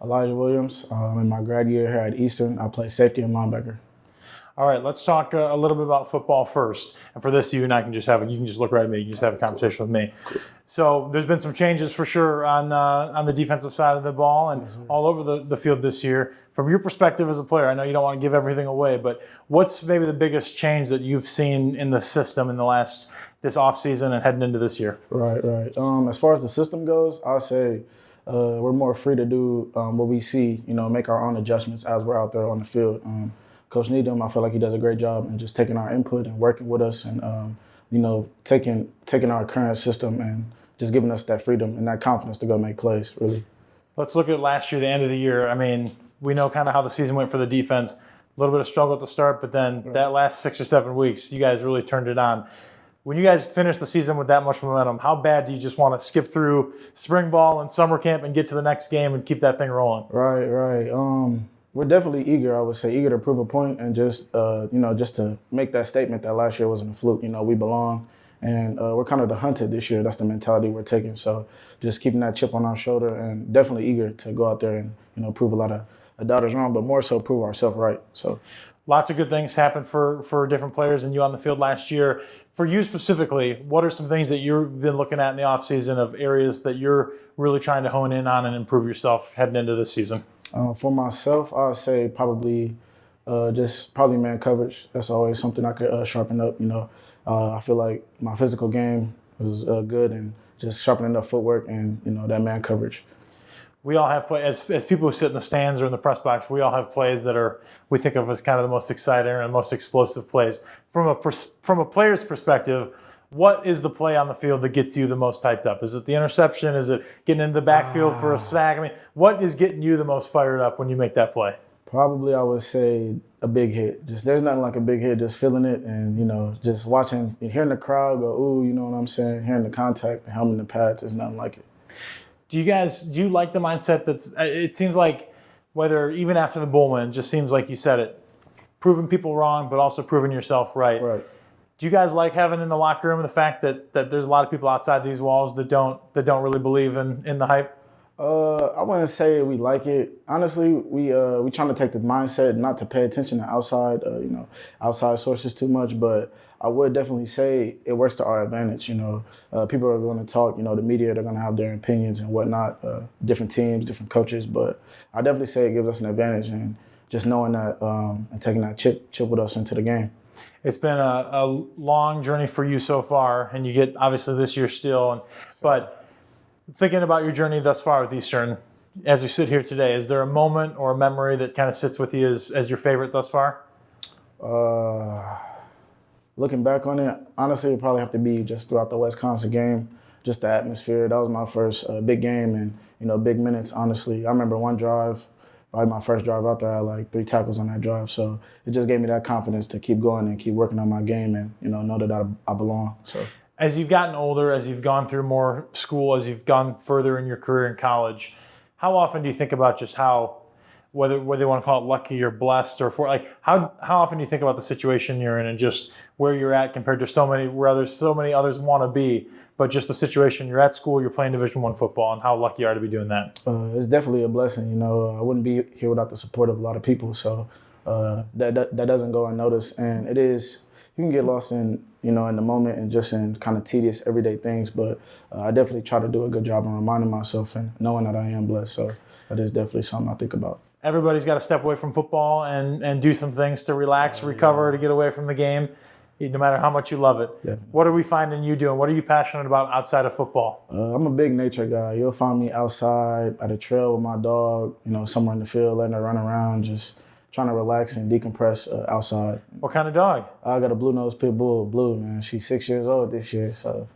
Elijah Williams. In my grad year here at Eastern, I play safety and linebacker. All right, let's talk a little bit about football first. And for this, you and I can just you can just look right at me. You can just have a conversation with me. So there's been some changes for sure on the defensive side of the ball and all over the field this year. From your perspective as a player, I know you don't want to give everything away, but what's maybe the biggest change that you've seen in the system in this offseason and heading into this year? Right. As far as the system goes, I'll say we're more free to do what we see, make our own adjustments as we're out there on the field. Coach Needham, I feel like he does a great job in just taking our input and working with us and, taking our current system and just giving us that freedom and that confidence to go make plays, really. Let's look at last year, the end of the year. I mean, we know kind of how the season went for the defense. A little bit of struggle at the start, but then that last 6 or 7 weeks, you guys really turned it on. When you guys finish the season with that much momentum, how bad do you just want to skip through spring ball and summer camp and get to the next game and keep that thing rolling? Right. We're definitely eager, I would say, eager to prove a point and just to make that statement that last year wasn't a fluke. We belong, and we're kind of the hunted this year. That's the mentality we're taking. So just keeping that chip on our shoulder and definitely eager to go out there and prove a lot of doubters wrong, but more so prove ourselves right. So. Lots of good things happened for different players and you on the field last year. For you specifically, what are some things that you've been looking at in the offseason of areas that you're really trying to hone in on and improve yourself heading into this season? For myself, I would say probably man coverage. That's always something I could sharpen up. I feel like my physical game was good and just sharpening up footwork and, that man coverage. We all have plays, as people who sit in the stands or in the press box, we all have plays that we think of as kind of the most exciting and most explosive plays. From a player's perspective, what is the play on the field that gets you the most hyped up? Is it the interception? Is it getting into the backfield for a sack? I mean, what is getting you the most fired up when you make that play? Probably I would say a big hit. There's nothing like a big hit, just feeling it and, just watching, hearing the crowd go, ooh, you know what I'm saying? Hearing the contact, the helmet and the pads, there's nothing like it. Do you like the mindset it seems like whether even after the Bull win, just seems like you said it, proving people wrong, but also proving yourself right. Right. Do you guys like having in the locker room the fact that there's a lot of people outside these walls that don't really believe in the hype? I wouldn't say we like it. Honestly, we trying to take the mindset not to pay attention to outside sources too much, but I would definitely say it works to our advantage. People are going to talk. The media, they're going to have their opinions and whatnot. Different teams, different coaches, but I definitely say it gives us an advantage, and just knowing that and taking that chip with us into the game. It's been a long journey for you so far, and you get obviously this year still. But thinking about your journey thus far with Eastern, as we sit here today, is there a moment or a memory that kind of sits with you as your favorite thus far? Looking back on it, honestly, it would probably have to be just throughout the Wisconsin game, just the atmosphere. That was my first big game and, big minutes, honestly. I remember one drive, probably my first drive out there, I had like 3 tackles on that drive. So it just gave me that confidence to keep going and keep working on my game and, know that I belong. So. As you've gotten older, as you've gone through more school, as you've gone further in your career in college, how often do you think about just whether they want to call it lucky or blessed how often do you think about the situation you're in and just where you're at compared to where there's so many others want to be, but just the situation you're at school, you're playing Division I football and how lucky you are to be doing that? It's definitely a blessing. I wouldn't be here without the support of a lot of people. So that doesn't go unnoticed. And it is, you can get lost in the moment and just in kind of tedious everyday things. But I definitely try to do a good job in reminding myself and knowing that I am blessed. So that is definitely something I think about. Everybody's got to step away from football and do some things to relax, recover, to get away from the game, no matter how much you love it. Yeah. What are we finding you doing? What are you passionate about outside of football? I'm a big nature guy. You'll find me outside at a trail with my dog, somewhere in the field, letting her run around, just trying to relax and decompress outside. What kind of dog? I got a blue-nosed pit bull, Blue, man. She's 6 years old this year, so